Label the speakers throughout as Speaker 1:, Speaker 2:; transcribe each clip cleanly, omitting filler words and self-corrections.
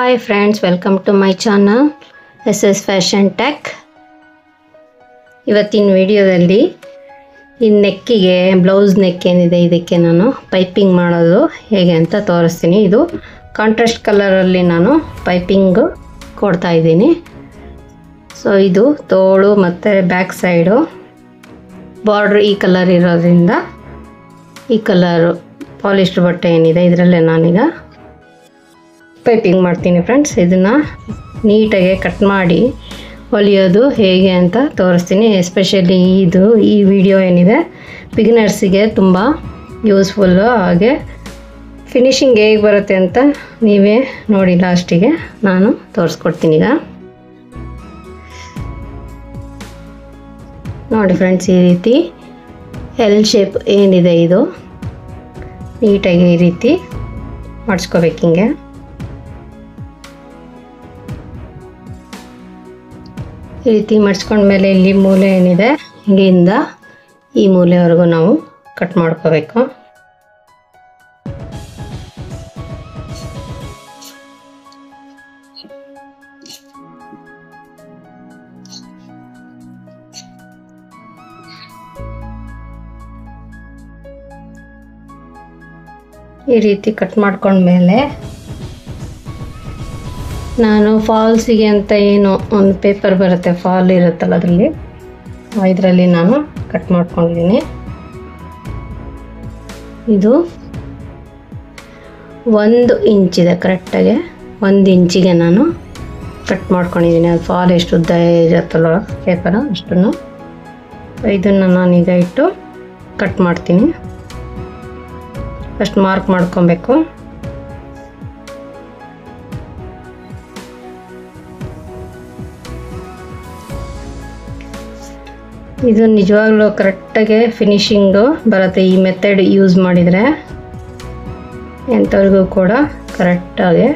Speaker 1: Hi friends, welcome to my channel SS Fashion Tech. ಇವತ್ತಿನ ವಿಡಿಯೋದಲ್ಲಿ ಈ ನೆಕ್ಕಿಗೆ ಬ್ಲೌಸ್ ನೆಕ್ ಏನಿದೆ ಇದಕ್ಕೆ ನಾನು ಪೈಪಿಂಗ್ ಮಾಡೋದು ಹೇಗೆ ಅಂತ ತೋರಿಸ್ತೀನಿ. ಇದು ಕಾಂಟ್ರಾಸ್ಟ್ ಕಲರ್ ಅಲ್ಲಿ ನಾನು ಪೈಪಿಂಗ್ ಕೊಡ್ತಾ ಇದ್ದೀನಿ. ಸೊ ಇದು ತೋಳು ಮತ್ತೆ ಬ್ಯಾಕ್ ಸೈಡ್ ಬಾರ್ಡರ್ ಈ ಕಲರ್ ಇರೋದ್ರಿಂದ ಈ ಕಲರ್ ಪಾಲಿಸ್ಟರ್ ಬಟ್ಟೆ ಏನಿದೆ ಇದರಲ್ಲೇ ನಾನೀಗ ಪೈಪಿಂಗ್ ಮಾಡ್ತೀನಿ ಫ್ರೆಂಡ್ಸ್. ಇದನ್ನು ನೀಟಾಗಿ ಕಟ್ ಮಾಡಿ ಹೊಲಿಯೋದು ಹೇಗೆ ಅಂತ ತೋರಿಸ್ತೀನಿ. ಎಸ್ಪೆಷಲಿ ಈ ವಿಡಿಯೋ ಏನಿದೆ ಬಿಗಿನರ್ಸಿಗೆ ತುಂಬ ಯೂಸ್ಫುಲ್ಲು. ಹಾಗೆ ಫಿನಿಶಿಂಗ್ ಹೇಗೆ ಬರುತ್ತೆ ಅಂತ ನೀವೇ ನೋಡಿ, ಲಾಸ್ಟಿಗೆ ನಾನು ತೋರಿಸ್ಕೊಡ್ತೀನಿ. ಈಗ ನೋಡಿ ಫ್ರೆಂಡ್ಸ್, ಈ ರೀತಿ ಎಲ್ ಶೇಪ್ ಏನಿದೆ ಇದು ನೀಟಾಗಿ ಈ ರೀತಿ ಮಾಡಿಸ್ಕೋಬೇಕು. ಹಿಂಗೆ ಈ ರೀತಿ ಮಾಡಿಸ್ಕೊಂಡ್ಮೇಲೆ ಇಲ್ಲಿ ಮೂಲೆ ಏನಿದೆ ಇಲ್ಲಿಂದ ಈ ಮೂಲೆವರೆಗೂ ನಾವು ಕಟ್ ಮಾಡ್ಕೋಬೇಕು. ಈ ರೀತಿ ಕಟ್ ಮಾಡ್ಕೊಂಡ್ಮೇಲೆ ನಾನು ಫಾಲ್ಸಿಗೆ ಅಂತ ಏನು ಒಂದು ಪೇಪರ್ ಬರುತ್ತೆ, ಫಾಲ್ ಇರುತ್ತಲ್ಲ ಇದರಲ್ಲಿ ನಾನು ಕಟ್ ಮಾಡ್ಕೊಂಡಿದ್ದೀನಿ. ಇದು 1 ಇಂಚಿದೆ, ಕರೆಕ್ಟಾಗಿ 1 ಇಂಚಿಗೆ ನಾನು ಕಟ್ ಮಾಡ್ಕೊಂಡಿದ್ದೀನಿ. ಅದು ಫಾಲ್ ಎಷ್ಟು ಉದ್ದ ಇರುತ್ತಲ್ಲ ಪೇಪರ್ ಅಷ್ಟನ್ನು ಇದನ್ನು ನಾನೀಗ ಇಟ್ಟು ಕಟ್ ಮಾಡ್ತೀನಿ. ಫಸ್ಟ್ ಮಾರ್ಕ್ ಮಾಡ್ಕೊಬೇಕು. ಇದು ನಿಜವಾಗ್ಲೂ ಕರೆಕ್ಟಾಗಿ ಫಿನಿಶಿಂಗು ಬರುತ್ತೆ. ಈ ಮೆಥಡ್ ಯೂಸ್ ಮಾಡಿದರೆ ಎಂಥವ್ರಿಗೂ ಕೂಡ ಕರೆಕ್ಟಾಗಿ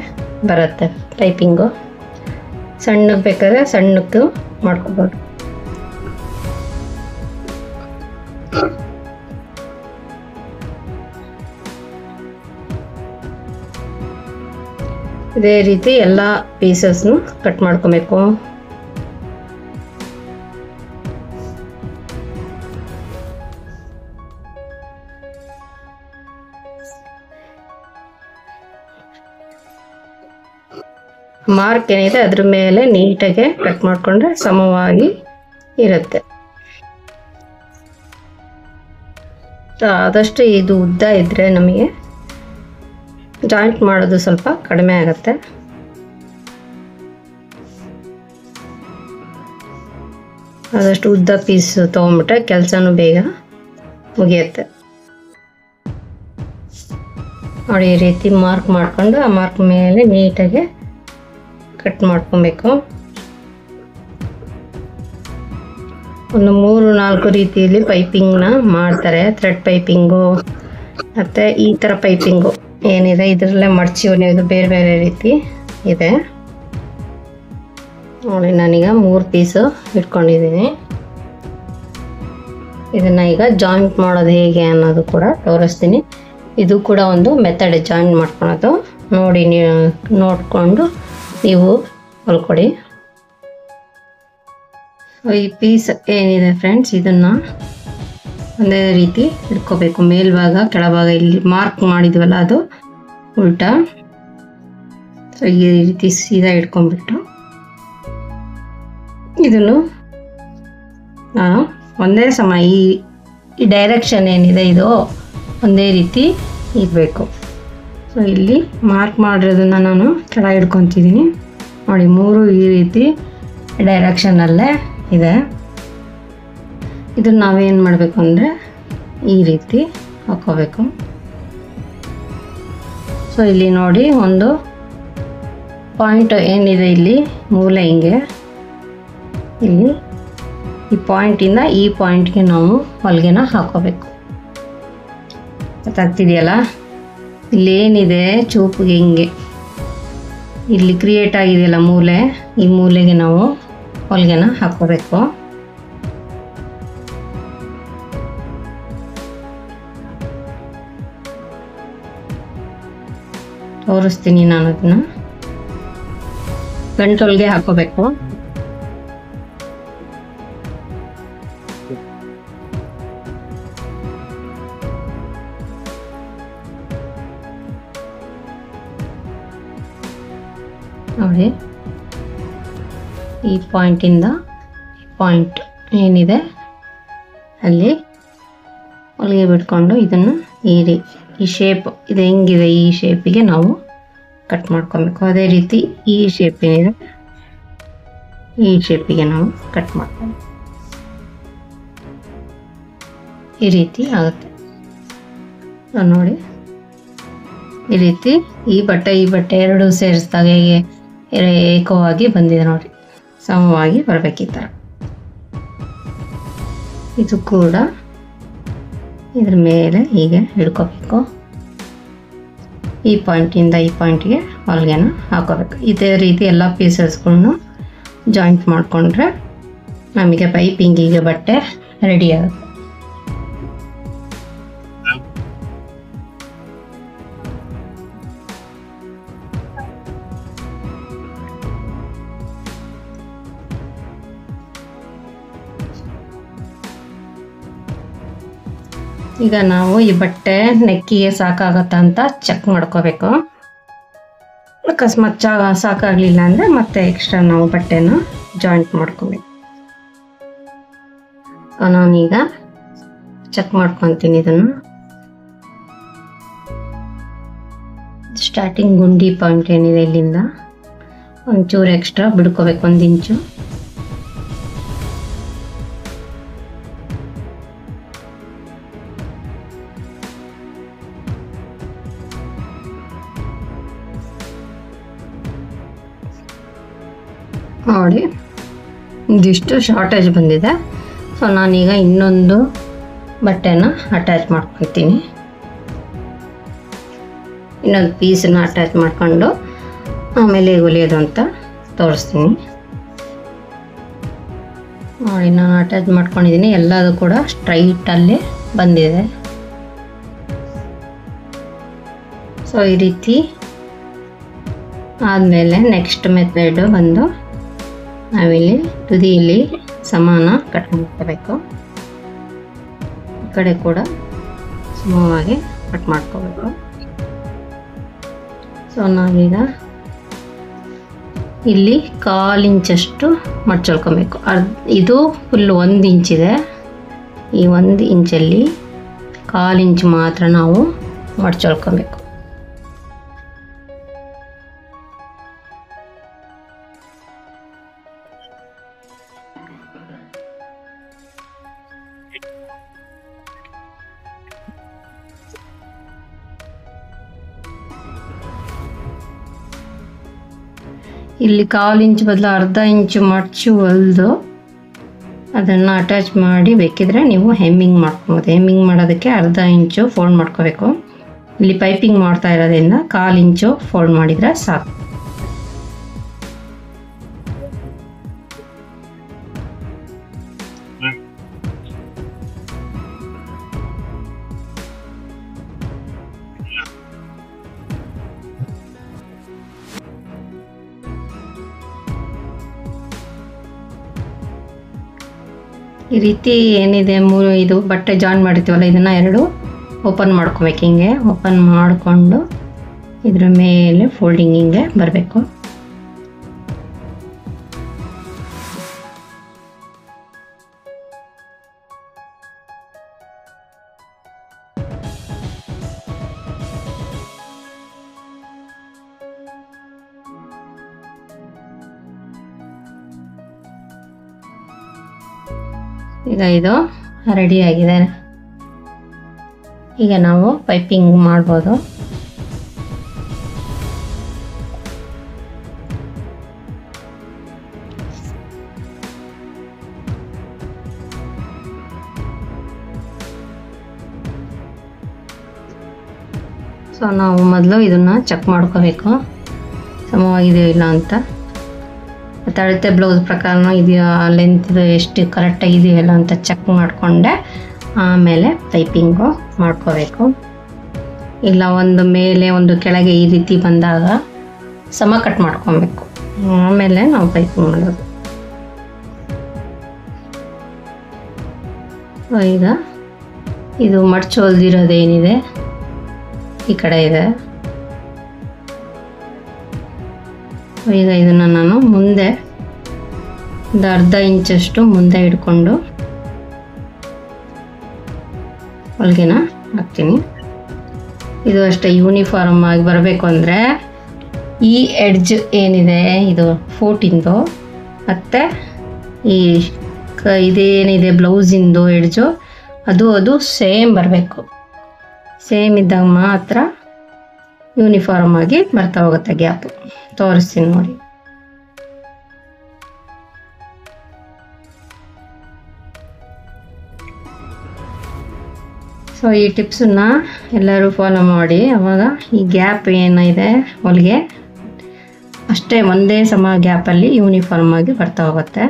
Speaker 1: ಬರುತ್ತೆ ಟೈಪಿಂಗು. ಸಣ್ಣಕ್ಕೆ ಬೇಕಾದ್ರೆ ಸಣ್ಣಕ್ಕೆ ಮಾಡ್ಕೋಬೋದು. ಇದೇ ರೀತಿ ಎಲ್ಲ ಪೀಸಸ್ನು ಕಟ್ ಮಾಡ್ಕೊಬೇಕು. ಮಾರ್ಕ್ ಏನಿದೆ ಅದ್ರ ಮೇಲೆ ನೀಟಾಗಿ ಕಟ್ ಮಾಡಿಕೊಂಡ್ರೆ ಸಮವಾಗಿ ಇರುತ್ತೆ. ಆದಷ್ಟು ಇದು ಉದ್ದ ಇದ್ದರೆ ನಮಗೆ ಜಾಯಿಂಟ್ ಮಾಡೋದು ಸ್ವಲ್ಪ ಕಡಿಮೆ ಆಗುತ್ತೆ. ಆದಷ್ಟು ಉದ್ದ ಪೀಸ್ ತೊಗೊಂಡ್ಬಿಟ್ರೆ ಕೆಲಸನೂ ಬೇಗ ಮುಗಿಯುತ್ತೆ. ನೋಡಿ, ಈ ರೀತಿ ಮಾರ್ಕ್ ಮಾಡಿಕೊಂಡು ಆ ಮಾರ್ಕ್ ಮೇಲೆ ನೀಟಾಗಿ ಕಟ್ ಮಾಡ್ಕೊಬೇಕು. ಒಂದು 3-4 ರೀತಿಯಲ್ಲಿ ಪೈಪಿಂಗ್ನ ಮಾಡ್ತಾರೆ. ಥ್ರೆಡ್ ಪೈಪಿಂಗು ಮತ್ತು ಈ ಥರ ಪೈಪಿಂಗು ಏನಿದೆ ಇದರಲ್ಲೇ ಮಡಚಿ ಹೊಲಿಯೋದು ಬೇರೆ ಬೇರೆ ರೀತಿ ಇದೆ. ನೋಡಿ, ನಾನೀಗ 3 ಪೀಸು ಇಟ್ಕೊಂಡಿದ್ದೀನಿ. ಇದನ್ನು ಈಗ ಜಾಯಿಂಟ್ ಮಾಡೋದು ಹೇಗೆ ಅನ್ನೋದು ಕೂಡ ತೋರಿಸ್ತೀನಿ. ಇದು ಕೂಡ ಒಂದು ಮೆಥಡ್, ಜಾಯಿಂಟ್ ಮಾಡ್ಕೊಳೋದು. ನೋಡಿ, ನೀವು ನೋಡಿಕೊಂಡು ನೀವು ಹೊಲ್ಕೊಡಿ. ಈ ಪೀಸ್ ಏನಿದೆ ಫ್ರೆಂಡ್ಸ್ ಇದನ್ನು ಒಂದೇ ರೀತಿ ಇಟ್ಕೋಬೇಕು. ಮೇಲ್ಭಾಗ ಕೆಳಭಾಗ ಇಲ್ಲಿ ಮಾರ್ಕ್ ಮಾಡಿದ್ವಲ್ಲ ಅದು ಉಲ್ಟಾ. ಸೊ ಈ ರೀತಿ ಸೀದಾ ಇಟ್ಕೊಂಡ್ಬಿಟ್ಟು ಇದನ್ನು ನಾನು ಒಂದೇ ಸಮ ಈ ಡೈರೆಕ್ಷನ್ ಏನಿದೆ ಇದು ಒಂದೇ ರೀತಿ ಇರಬೇಕು. ಸೊ ಇಲ್ಲಿ ಮಾರ್ಕ್ ಮಾಡಿರೋದನ್ನು ನಾನು ಕೆಳಗೆ ಇಟ್ಕೊತಿದ್ದೀನಿ. ನೋಡಿ, 3 ಈ ರೀತಿ ಡೈರೆಕ್ಷನಲ್ಲೇ ಇದೆ. ಇದನ್ನು ನಾವೇನು ಮಾಡಬೇಕು ಅಂದರೆ ಈ ರೀತಿ ಹಾಕೋಬೇಕು. ಸೊ ಇಲ್ಲಿ ನೋಡಿ, ಒಂದು ಪಾಯಿಂಟ್ ಏನಿದೆ ಇಲ್ಲಿ ಮೂಲೆ ಹಿಂಗೆ, ಇಲ್ಲಿ ಈ ಪಾಯಿಂಟಿಂದ ಈ ಪಾಯಿಂಟ್ಗೆ ನಾವು ಹೊಲಿಗೆನ ಹಾಕೋಬೇಕು. ಗೊತ್ತಾಗ್ತಿದೆಯಲ್ಲ, ಇಲ್ಲೇನಿದೆ ಚೂಪಿಗೆ ಹಿಂಗೆ ಇಲ್ಲಿ ಕ್ರಿಯೇಟ್ ಆಗಿದೆಯಲ್ಲ ಮೂಲೆ, ಈ ಮೂಲೆಗೆ ನಾವು ಹೊಲಿಗೆನ ಹಾಕೋಬೇಕು. ತೋರಿಸ್ತೀನಿ ನಾನು ಅದನ್ನ. ಗಂಟೊಳಗೆ ಹಾಕೋಬೇಕು. ನೋಡಿ, ಈ ಪಾಯಿಂಟಿಂದ ಪಾಯಿಂಟ್ ಏನಿದೆ ಅಲ್ಲಿ ಹೊಲಿಗೆ ಬಿಟ್ಕೊಂಡು ಇದನ್ನು ಈ ಶೇಪ್ ಇದು ಹೆಂಗಿದೆ ಈ ಶೇಪಿಗೆ ನಾವು ಕಟ್ ಮಾಡ್ಕೊಬೇಕು. ಅದೇ ರೀತಿ ಈ ಶೇಪ್ ಏನಿದೆ ಈ ಶೇಪಿಗೆ ನಾವು ಕಟ್ ಮಾಡ್ಕೊಬೇಕು. ಈ ರೀತಿ ಆಗುತ್ತೆ ನೋಡಿ. ಈ ರೀತಿ ಈ ಬಟ್ಟೆ ಎರಡು ಸೇರಿಸಿದಾಗ ಹೇಗೆ ಏಕವಾಗಿ ಬಂದಿದೆ ನೋಡಿ, ಸಮವಾಗಿ ಬರಬೇಕು ಈ ಥರ. ಇದು ಕೂಡ ಇದ್ರ ಮೇಲೆ ಹೀಗೆ ಹಿಡ್ಕೋಬೇಕು. ಈ ಪಾಯಿಂಟಿಂದ ಈ ಪಾಯಿಂಟ್ಗೆ ಹೊಲಿಗೆನ ಹಾಕೋಬೇಕು. ಇದೇ ರೀತಿ ಎಲ್ಲ ಪೀಸಸ್ಗಳನ್ನು ಜಾಯಿಂಟ್ ಮಾಡಿಕೊಂಡ್ರೆ ನಮಗೆ ಪೈಪಿಂಗಿಗೆ ಬಟ್ಟೆ ರೆಡಿ ಆಗುತ್ತೆ. ಈಗ ನಾವು ಈ ಬಟ್ಟೆ ನೆಕ್ಕಿಗೆ ಸಾಕಾಗತ್ತಾ ಅಂತ ಚೆಕ್ ಮಾಡ್ಕೋಬೇಕು. ಅಕಸ್ಮಾತ್ ಸಾಕಾಗಲಿಲ್ಲ ಅಂದರೆ ಮತ್ತೆ ಎಕ್ಸ್ಟ್ರಾ ನಾವು ಬಟ್ಟೆನ ಜಾಯಿಂಟ್ ಮಾಡ್ಕೋಬೇಕು. ನಾನೀಗ ಚೆಕ್ ಮಾಡ್ಕೊತೀನಿ. ಇದನ್ನು ಸ್ಟಾರ್ಟಿಂಗ್ ಗುಂಡಿ ಪಾಯಿಂಟ್ ಏನಿದೆ ಇಲ್ಲಿಂದ ಒಂಚೂರು ಎಕ್ಸ್ಟ್ರಾ ಬಿಡ್ಕೋಬೇಕು, 1 ಇಂಚು. ನೋಡಿ, ಇದಿಷ್ಟು ಶಾರ್ಟೇಜ್ ಬಂದಿದೆ. ಸೊ ನಾನೀಗ ಇನ್ನೊಂದು ಬಟ್ಟೆನ ಅಟ್ಯಾಚ್ ಮಾಡ್ಕೊತೀನಿ. ಇನ್ನೊಂದು ಪೀಸನ್ನ ಅಟ್ಯಾಚ್ ಮಾಡ್ಕೊಂಡು ಆಮೇಲೆ ಹೊಲಿಯೋದು ಅಂತ ತೋರಿಸ್ತೀನಿ. ನೋಡಿ, ನಾನು ಅಟ್ಯಾಚ್ ಮಾಡ್ಕೊಂಡಿದ್ದೀನಿ. ಎಲ್ಲದೂ ಕೂಡ ಸ್ಟ್ರೈಟಲ್ಲೇ ಬಂದಿದೆ. ಸೊ ಈ ರೀತಿ ಆದಮೇಲೆ ನೆಕ್ಸ್ಟ್ ಮೆಥಡ್ ಬಂದು ನಾವಿಲ್ಲಿ ತುದಿಯಲ್ಲಿ ಸಮಾನ ಕಟ್ ಮಾಡ್ಕೋಬೇಕು. ಈ ಕಡೆ ಕೂಡ ಸಮವಾಗಿ ಕಟ್ ಮಾಡ್ಕೋಬೇಕು. ಸೊ ನಾವೀಗ ಇಲ್ಲಿ 1/4 ಇಂಚಷ್ಟು ಮಡ್ಚೊಳ್ಕೊಬೇಕು. ಇದು ಫುಲ್ 1 ಇಂಚಿದೆ. ಈ 1 ಇಂಚಲ್ಲಿ 1/4 ಇಂಚ್ ಮಾತ್ರ ನಾವು ಮಡ್ಚೊಳ್ಕೊಬೇಕು. ಇಲ್ಲಿ 1/4 ಇಂಚ್ ಬದಲು 1/2 ಇಂಚು ಮಡ್ಚು ಹೊಲಿದು ಅದನ್ನು ಅಟ್ಯಾಚ್ ಮಾಡಿ ಬೇಕಿದ್ರೆ ನೀವು ಹೆಮ್ಮಿಂಗ್ ಮಾಡ್ಕೊಬೋದು. ಹೆಮ್ಮಿಂಗ್ ಮಾಡೋದಕ್ಕೆ 1/2 ಇಂಚು ಫೋಲ್ಡ್ ಮಾಡ್ಕೋಬೇಕು. ಇಲ್ಲಿ ಪೈಪಿಂಗ್ ಮಾಡ್ತಾ ಇರೋದ್ರಿಂದ 1/4 ಇಂಚು ಫೋಲ್ಡ್ ಮಾಡಿದರೆ ಸಾಕು. ಈ ರೀತಿ ಏನಿದೆ ಇದು ಬಟ್ಟೆ ಜಾಯಿನ್ ಮಾಡಿರ್ತೀವಲ್ಲ, ಇದನ್ನು 2 ಓಪನ್ ಮಾಡ್ಕೋಬೇಕು. ಹಿಂಗೆ ಓಪನ್ ಮಾಡಿಕೊಂಡು ಇದ್ರ ಮೇಲೆ ಫೋಲ್ಡಿಂಗ್ ಹಿಂಗೆ ಬರಬೇಕು. ಈಗ ಇದು ರೆಡಿ ಆಗಿದೆ. ಈಗ ನಾವು ಪೈಪಿಂಗ್ ಮಾಡ್ಬೋದು. ಸೊ ನಾವು ಮೊದಲು ಇದನ್ನು ಚೆಕ್ ಮಾಡ್ಕೋಬೇಕು, ಸಮವಾಗಿದೆಯೋ ಇಲ್ಲ ಅಂತ. ಮತ್ತು ಅಳತೆ ಬ್ಲೌಸ್ ಪ್ರಕಾರ ಇದೆಯೋ ಲೆಂತ್ ಎಷ್ಟು ಕರೆಕ್ಟಾಗಿದೆಯಲ್ಲ ಅಂತ ಚೆಕ್ ಮಾಡಿಕೊಂಡೆ ಆಮೇಲೆ ಪೈಪಿಂಗು ಮಾಡ್ಕೋಬೇಕು. ಇಲ್ಲ ಒಂದು ಮೇಲೆ ಒಂದು ಕೆಳಗೆ ಈ ರೀತಿ ಬಂದಾಗ ಸಮ ಕಟ್ ಮಾಡ್ಕೊಬೇಕು. ಆಮೇಲೆ ನಾವು ಪೈಪಿಂಗ್ ಮಾಡೋದು. ಈಗ ಇದು ಮಡ್ಚು ಹೊಲ್ದಿರೋದೇನಿದೆ ಈ ಕಡೆ ಇದೆ. ಈಗ ಇದನ್ನು ನಾನು ಮುಂದೆ ಒಂದು ಅರ್ಧ ಇಂಚಷ್ಟು ಮುಂದೆ ಇಟ್ಕೊಂಡು ಹೊಲಿಗೆನ ಹಾಕ್ತೀನಿ. ಇದು ಅಷ್ಟೇ ಯೂನಿಫಾರ್ಮ್ ಆಗಿ ಬರಬೇಕು ಅಂದರೆ ಈ ಎಡ್ಜ್ ಏನಿದೆ ಇದು ಫೋಟಿಂದು ಮತ್ತು ಈ ಇದೇನಿದೆ ಬ್ಲೌಸಿಂದು ಎಡ್ಜು ಅದು ಸೇಮ್ ಬರಬೇಕು. ಸೇಮ್ ಇದ್ದಾಗ ಮಾತ್ರ ಯೂನಿಫಾರ್ಮ್ ಆಗಿ ಬರ್ತಾ ಹೋಗುತ್ತೆ ಗ್ಯಾಪು. ತೋರಿಸ್ತೀನಿ ನೋಡಿ. ಸೊ ಈ ಟಿಪ್ಸನ್ನು ಎಲ್ಲರೂ ಫಾಲೋ ಮಾಡಿ. ಆವಾಗ ಈ ಗ್ಯಾಪ್ ಏನಿದೆ ಹೊಲಿಗೆ ಅಷ್ಟೇ ಒಂದೇ ಸಮ ಗ್ಯಾಪಲ್ಲಿ ಯೂನಿಫಾರ್ಮ್ ಆಗಿ ಬರ್ತಾ ಹೋಗುತ್ತೆ.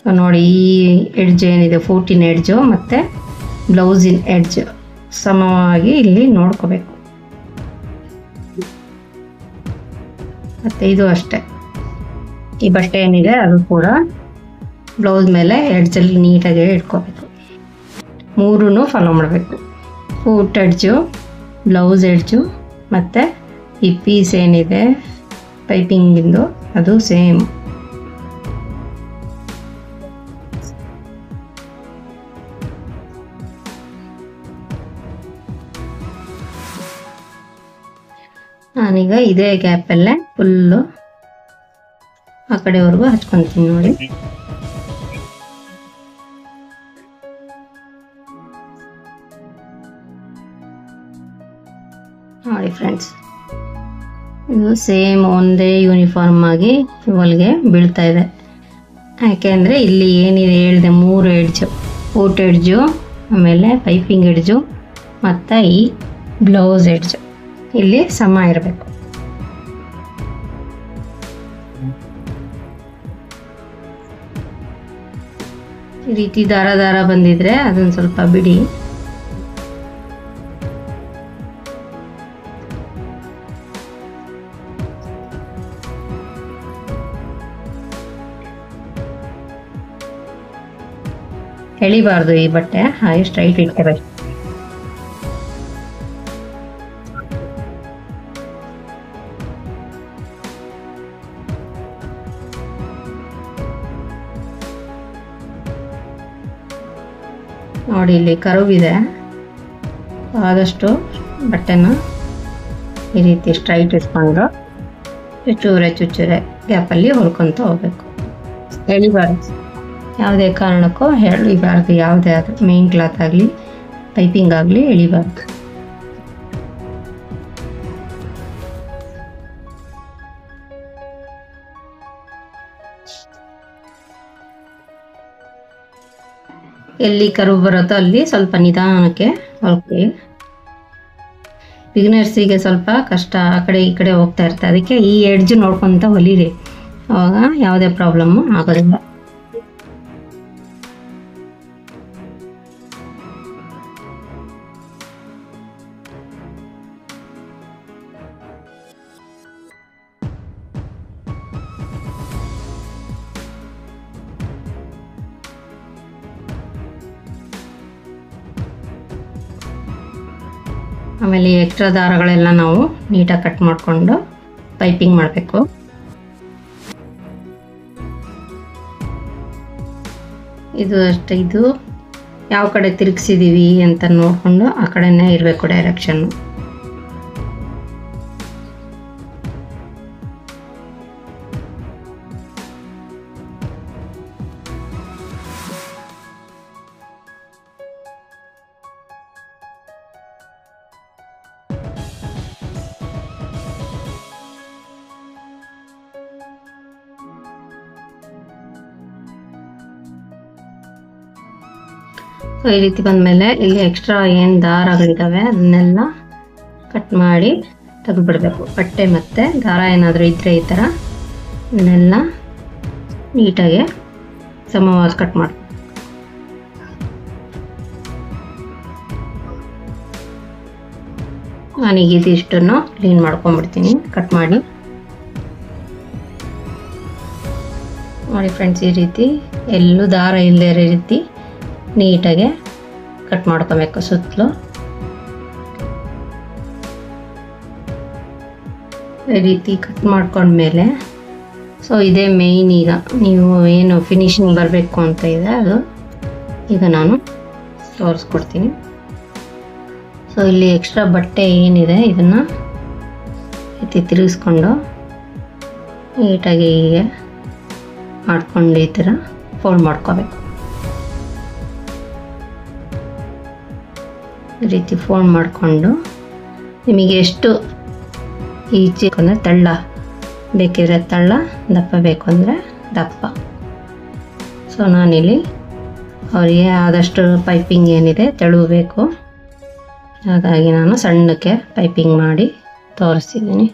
Speaker 1: ಸೊ ನೋಡಿ, ಈ ಎಡ್ಜ್ ಏನಿದೆ 14 ಎಡ್ಜು ಮತ್ತು ಬ್ಲೌಸಿನ ಎಡ್ಜ್ ಸಮವಾಗಿ ಇಲ್ಲಿ ನೋಡ್ಕೋಬೇಕು. ಮತ್ತು ಇದು ಅಷ್ಟೇ, ಈ ಬಟ್ಟೆ ಏನಿದೆ ಅದು ಕೂಡ ಬ್ಲೌಸ್ ಮೇಲೆ ಎಡ್ಜಲ್ಲಿ ನೀಟಾಗಿ ಇಟ್ಕೋಬೇಕು. ಮೂರೂ ಫಾಲೋ ಮಾಡಬೇಕು. ಫೂಟ್ ಎಡ್ಜು, ಬ್ಲೌಸ್ ಎಡ್ಜು ಮತ್ತು ಈ ಪೀಸ್ ಏನಿದೆ ಪೈಪಿಂಗಿಂದು ಅದು ಸೇಮ್. ನಾನೀಗ ಇದೇ ಗ್ಯಾಪಲ್ಲೇ ಫುಲ್ಲು ಆ ಕಡೆವರೆಗೂ ಹಚ್ಕೊತೀನಿ ನೋಡಿ. ನೋಡಿ ಫ್ರೆಂಡ್ಸ್, ಇದು ಸೇಮ್ ಒಂದೇ ಯೂನಿಫಾರ್ಮ್ ಆಗಿ ಹೊಲಿಗೆ ಬೀಳ್ತಾ ಇದೆ. ಯಾಕೆಂದರೆ ಇಲ್ಲಿ ಏನಿದೆ ಹೇಳಿದೆ 3 ಎಡ್ಜು, ಫೂಟ್ ಎಡ್ಜು, ಆಮೇಲೆ ಪೈಪಿಂಗ್ ಎಡ್ಜು ಮತ್ತು ಈ ಬ್ಲೌಸ್ ಎಡ್ಜು ಇಲ್ಲಿ ಸಮ ಇರಬೇಕು. ಈ ರೀತಿ ದಾರ ಬಂದಿದ್ರೆ ಅದನ್ನು ಸ್ವಲ್ಪ ಬಿಡಿ. ಎಳಿಬಾರ್ದು ಈ ಬಟ್ಟೆ, ಹಾಗೆ ಸ್ಟ್ರೈಟ್ ಇಟ್ಕೋಬೇಕು. ನೋಡಿ ಇಲ್ಲಿ ಕರ್ವ್ ಇದೆ, ಆದಷ್ಟು ಬಟ್ಟೆನ ಈ ರೀತಿ ಸ್ಟ್ರೈಟ್ ಇಟ್ಕೊಂಡು ಚುಚ್ಚೂರೆ ಗ್ಯಾಪಲ್ಲಿ ಹೊಲ್ಕೊತ ಹೋಗ್ಬೇಕು. ಎಳಿಬಾರ್ದು, ಯಾವುದೇ ಕಾರಣಕ್ಕೂ ಎಳಿಬಾರ್ದು. ಯಾವುದೇ ಆದರೂ ಮೇನ್ ಕ್ಲಾತ್ ಆಗಲಿ ಪೈಪಿಂಗ್ ಆಗಲಿ ಎಳಿಬಾರ್ದು. ಎಲ್ಲಿ ಕರ್ವ್ ಬರುತ್ತೋ ಅಲ್ಲಿ ಸ್ವಲ್ಪ ನಿಧಾನಕ್ಕೆ ಹೊಲ್ಕೊಳ್ಳಿ. ಬಿಗಿನರ್ಸಿಗೆ ಸ್ವಲ್ಪ ಕಷ್ಟ, ಆ ಕಡೆ ಈ ಕಡೆ ಹೋಗ್ತಾ ಇರ್ತಾರೆ. ಅದಕ್ಕೆ ಈ ಎಡ್ಜ್ ನೋಡ್ಕೊತ ಹೊಲಿರಿ, ಆವಾಗ ಯಾವುದೇ ಪ್ರಾಬ್ಲಮ್ಮು ಆಗೋದಿಲ್ಲ. ಆಮೇಲೆ ಎಕ್ಸ್ಟ್ರಾ ದಾರಗಳೆಲ್ಲ ನಾವು ನೀಟಾಗಿ ಕಟ್ ಮಾಡಿಕೊಂಡು ಪೈಪಿಂಗ್ ಮಾಡಬೇಕು. ಇದು ಅಷ್ಟೇ, ಇದು ಯಾವ ಕಡೆ ತಿರುಗಿಸಿದ್ದೀವಿ ಅಂತ ನೋಡಿಕೊಂಡು ಆ ಕಡೆನೇ ಇರಬೇಕು ಡೈರೆಕ್ಷನ್ನು. ಈ ರೀತಿ ಬಂದಮೇಲೆ ಇಲ್ಲಿ ಎಕ್ಸ್ಟ್ರಾ ಏನು ದಾರಗಳಿದ್ದಾವೆ ಅದನ್ನೆಲ್ಲ ಕಟ್ ಮಾಡಿ ತೆಗೆದುಬಿಡಬೇಕು. ಬಟ್ಟೆ ಮತ್ತು ದಾರ ಏನಾದರೂ ಇದ್ದರೆ ಈ ಥರ ಇದನ್ನೆಲ್ಲ ನೀಟಾಗಿ ಸಮವಾಗಿ ಕಟ್ ಮಾಡಿ. ನಾನೀಗ ಇದಿಷ್ಟನ್ನು ಕ್ಲೀನ್ ಮಾಡ್ಕೊಂಡ್ಬಿಡ್ತೀನಿ ಕಟ್ ಮಾಡಿ. ನೋಡಿ ಫ್ರೆಂಡ್ಸ್, ಈ ರೀತಿ ಎಲ್ಲೂ ದಾರ ಇಲ್ಲದೆ ಇರೋ ರೀತಿ ನೀಟಾಗೆ ಕಟ್ ಮಾಡ್ಕೋಬೇಕು ಸುತ್ತಲೂ. ಈ ರೀತಿ ಕಟ್ ಮಾಡ್ಕೊಂಡ್ಮೇಲೆ ಸೊ ಇದೇ ಮೇಯ್ನ್. ಈಗ ನೀವು ಏನು ಫಿನಿಶಿಂಗ್ ಬರಬೇಕು ಅಂತ ಇದೆ ಅದು ಈಗ ನಾನು ತೋರಿಸ್ಕೊಡ್ತೀನಿ. ಸೊ ಇಲ್ಲಿ ಎಕ್ಸ್ಟ್ರಾ ಬಟ್ಟೆ ಏನಿದೆ ಇದನ್ನು ರೀತಿ ತಿರುಗಿಸ್ಕೊಂಡು ನೀಟಾಗಿ ಹೀಗೆ ಮಾಡ್ಕೊಂಡು ಈ ಥರ ಫೋಲ್ಡ್ ಮಾಡ್ಕೋಬೇಕು. ಈ ರೀತಿ ಫೋಲ್ಡ್ ಮಾಡಿಕೊಂಡು ನಿಮಗೆ ಎಷ್ಟು ಈಚೆ ಅಂದರೆ ತೆಳ್ಳ ಬೇಕಿದ್ರೆ ತೆಳ್ಳ, ದಪ್ಪ ಬೇಕು ಅಂದರೆ ದಪ್ಪ. ಸೊ ನಾನಿಲ್ಲಿ ಅವರಿಗೆ ಆದಷ್ಟು ಪೈಪಿಂಗ್ ಏನಿದೆ ತೆಳು ಬೇಕು, ಹಾಗಾಗಿ ನಾನು ಸಣ್ಣಕ್ಕೆ ಪೈಪಿಂಗ್ ಮಾಡಿ ತೋರಿಸ್ತಿದ್ದೀನಿ.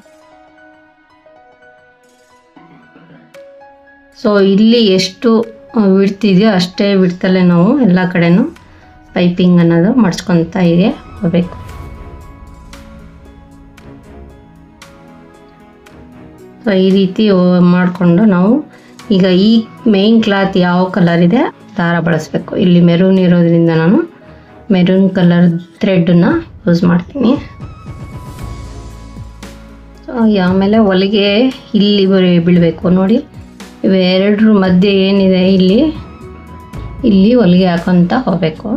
Speaker 1: ಸೊ ಇಲ್ಲಿ ಎಷ್ಟು ಬಿಡ್ತಿದೆಯೋ ಅಷ್ಟೇ ಬಿಡ್ತಲೇ ನಾವು ಎಲ್ಲ ಕಡೆನೂ ಪೈಪಿಂಗ್ ಅನ್ನೋದು ಮಾಡಿಸ್ಕೊತಾ ಇದೆ ಹೋಗಬೇಕು. ಸೊ ಈ ರೀತಿ ಮಾಡಿಕೊಂಡು ನಾವು ಈಗ ಈ ಮೇನ್ ಕ್ಲಾತ್ ಯಾವ ಕಲರ್ ಇದೆ ದಾರ ಬಳಸಬೇಕು. ಇಲ್ಲಿ ಮೆರೂನ್ ಇರೋದ್ರಿಂದ ನಾನು ಮೆರೂನ್ ಕಲರ್ ಥ್ರೆಡ್ಡನ್ನ ಯೂಸ್ ಮಾಡ್ತೀನಿ. ಸೊ ಆಮೇಲೆ ಹೊಲಿಗೆ ಇಲ್ಲಿ ಬೀಳಬೇಕು ನೋಡಿ, ಇವೆರಡರ ಮಧ್ಯೆ ಏನಿದೆ ಇಲ್ಲಿ ಹೊಲಿಗೆ ಹಾಕೊತ ಹೋಗಬೇಕು.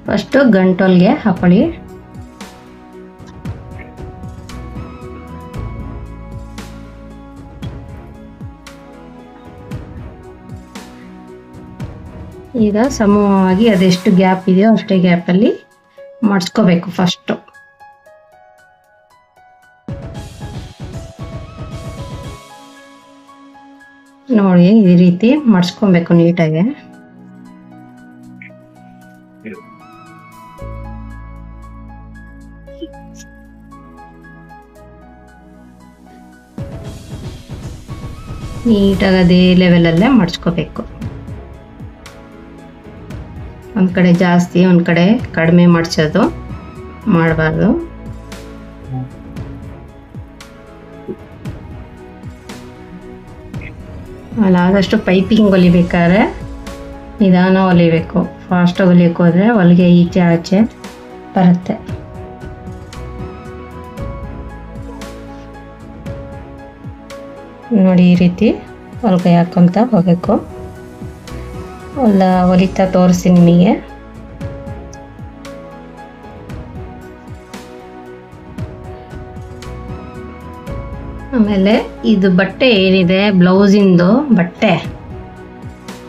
Speaker 1: ಫಸ್ಟು ಗಂಟೊಲ್ಗೆ ಹಾಕೊಳ್ಳಿ. ಈಗ ಸಮವಾಗಿ ಅದೆಷ್ಟು ಗ್ಯಾಪ್ ಇದೆಯೋ ಅಷ್ಟೇ ಗ್ಯಾಪಲ್ಲಿ ಮಾಡಿಸ್ಕೋಬೇಕು. ಫಸ್ಟು ನೋಡಿ ಈ ರೀತಿ ಮಾಡಿಸ್ಕೊಬೇಕು ನೀಟಾಗಿ. ನೀಟಾಗಿ ಅದೇ ಲೆವೆಲಲ್ಲೇ ಮಾಡಿಸ್ಕೋಬೇಕು. ಒಂದು ಕಡೆ ಜಾಸ್ತಿ ಒಂದು ಕಡೆ ಕಡಿಮೆ ಮಾಡಿಸೋದು ಮಾಡಬಾರ್ದು. ಆದಷ್ಟು ಪೈಪಿಂಗ್ ಹೊಲಿಬೇಕಾದ್ರೆ ನಿಧಾನ ಹೊಲಿಬೇಕು. ಫಾಸ್ಟಾಗಿ ಹೊಲಿಯಕ್ಕೆ ಹೋದರೆ ಹೊಲಿಗೆ ಈಚೆ ಆಚೆ ಬರುತ್ತೆ. ನೋಡಿ ಈ ರೀತಿ ಹೊಲಿಗೆ ಹಾಕ್ಕೊಂತ ಹೋಗಬೇಕು. ಹೊಲಿತಾ ತೋರಿಸಿ ನಿಮಗೆ. ಆಮೇಲೆ ಇದು ಬಟ್ಟೆ ಏನಿದೆ ಬ್ಲೌಸಿಂದು ಬಟ್ಟೆ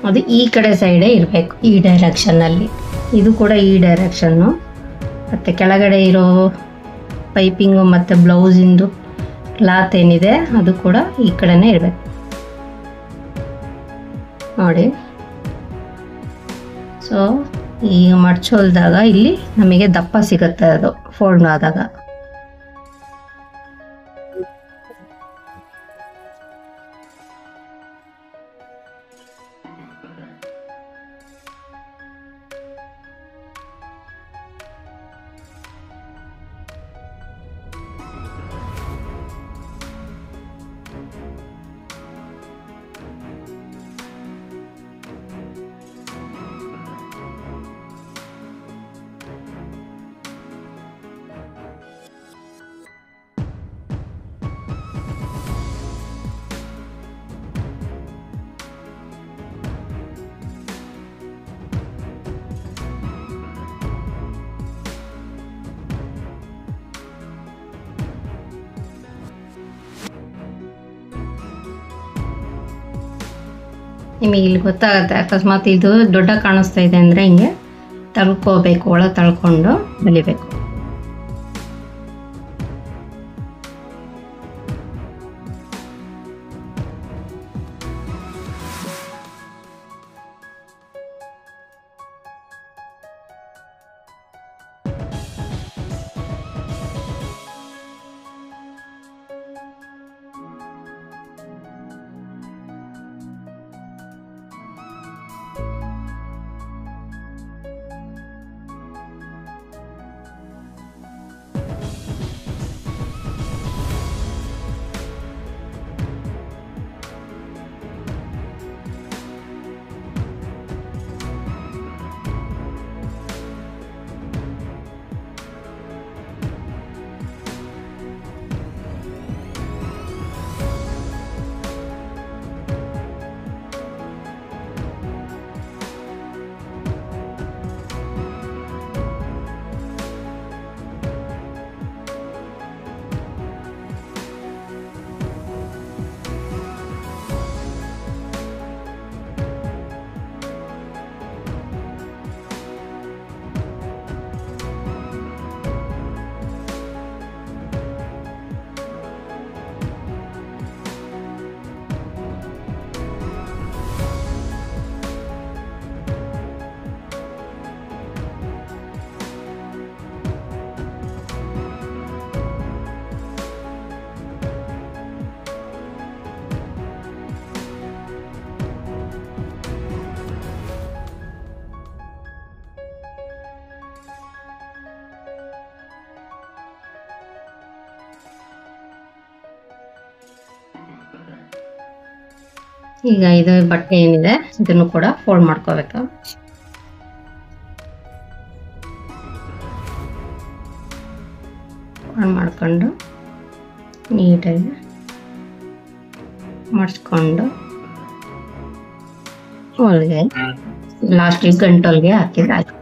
Speaker 1: ಅದು ಈ ಕಡೆ ಸೈಡೇ ಇರಬೇಕು, ಈ ಡೈರೆಕ್ಷನ್ನಲ್ಲಿ. ಇದು ಕೂಡ ಈ ಡೈರೆಕ್ಷನ್ನು. ಮತ್ತು ಕೆಳಗಡೆ ಇರೋ ಪೈಪಿಂಗು ಮತ್ತು ಬ್ಲೌಸಿಂದು ಕ್ಲಾತ್ ಏನಿದೆ ಅದು ಕೂಡ ಈ ಕಡೆನೇ ಇರಬೇಕು ನೋಡಿ. ಸೊ ಈಗ ಮಡ್ಚೋಲ್ದಾಗ ಇಲ್ಲಿ ನಮಗೆ ದಪ್ಪ ಸಿಗುತ್ತೆ ಅದು ಫೋಲ್ಡ್ ಆದಾಗ. ನಿಮಗೆ ಇಲ್ಲಿ ಗೊತ್ತಾಗುತ್ತೆ. ಅಕಸ್ಮಾತ್ ಇದು ದೊಡ್ಡ ಕಾಣಿಸ್ತಾ ಇದೆ ಅಂದರೆ ಹಿಂಗೆ ತಳ್ಕೋಬೇಕು, ಒಳಗೆ ತಳ್ಕೊಂಡು ಹೊಲಿಬೇಕು. ಈಗ ಇದು ಬಟ್ಟೆ ಏನಿದೆ ಇದನ್ನು ಕೂಡ ಫೋಲ್ಡ್ ಮಾಡ್ಕೋಬೇಕು. ಫೋಲ್ಡ್ ಮಾಡ್ಕೊಂಡು ನೀಟಾಗಿ ಮಡ್ಚ್ಕೊಂಡು ಹೊಲಿಗೆ ಲಾಸ್ಟಿಗೆ ಗಂಟೊಲ್ಗೆ ಹಾಕಿದ್ರೆ ಆಯ್ತು.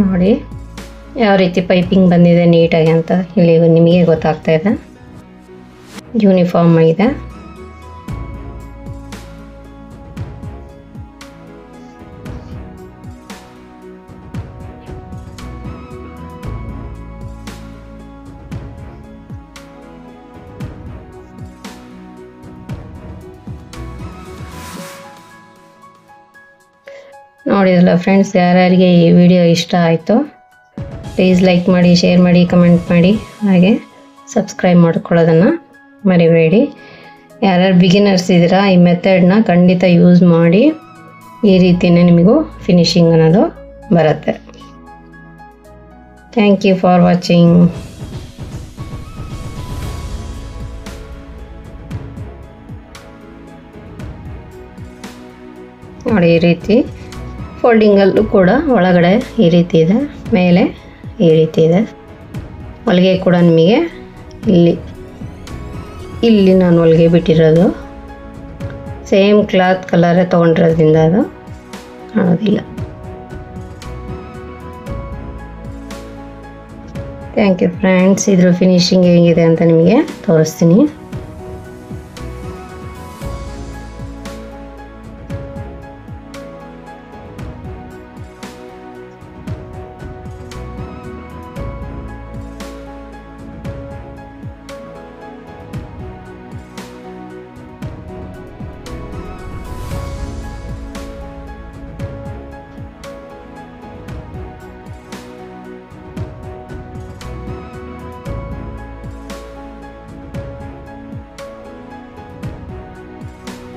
Speaker 1: ನೋಡಿ ಯಾವ ರೀತಿ ಪೈಪಿಂಗ್ ಬಂದಿದೆ ನೀಟಾಗಿ ಅಂತ ಇಲ್ಲಿ ನಿಮಗೆ ಗೊತ್ತಾಗ್ತಾ ಇದೆ. ಯೂನಿಫಾರ್ಮ್ ಆಗಿದೆ. ನೋಡಿದ್ರಲ್ಲ ಫ್ರೆಂಡ್ಸ್, ಯಾರ್ಯಾರಿಗೆ ಈ ವಿಡಿಯೋ ಇಷ್ಟ ಆಯಿತು ಪ್ಲೀಸ್ ಲೈಕ್ ಮಾಡಿ, ಶೇರ್ ಮಾಡಿ, ಕಮೆಂಟ್ ಮಾಡಿ, ಹಾಗೆ ಸಬ್ಸ್ಕ್ರೈಬ್ ಮಾಡ್ಕೊಳ್ಳೋದನ್ನು ಮರಿಬೇಡಿ. ಯಾರ್ಯಾರು ಬಿಗಿನರ್ಸ್ ಇದ್ದೀರಾ ಈ ಮೆಥಡ್ನ ಖಂಡಿತ ಯೂಸ್ ಮಾಡಿ. ಈ ರೀತಿಯೇ ನಿಮಗೂ ಫಿನಿಶಿಂಗ್ ಅನ್ನೋದು ಬರುತ್ತೆ. Thank you for watching. ನೋಡಿ ಈ ರೀತಿ ಫೋಲ್ಡಿಂಗಲ್ಲೂ ಕೂಡ ಒಳಗಡೆ ಈ ರೀತಿ ಇದೆ, ಮೇಲೆ ಈ ರೀತಿ ಇದೆ. ಹೊಲಿಗೆ ಕೂಡ ನಿಮಗೆ ಇಲ್ಲಿ ನಾನು ಹೊಲಿಗೆ ಬಿಟ್ಟಿರೋದು ಸೇಮ್ ಕ್ಲಾತ್ ಕಲರೇ ತೊಗೊಂಡಿರೋದ್ರಿಂದ ಅದು ಕಾಣೋದಿಲ್ಲ. Thank you friends. ಇದ್ರ ಫಿನಿಶಿಂಗ್ ಹೇಗಿದೆ ಅಂತ ನಿಮಗೆ ತೋರಿಸ್ತೀನಿ.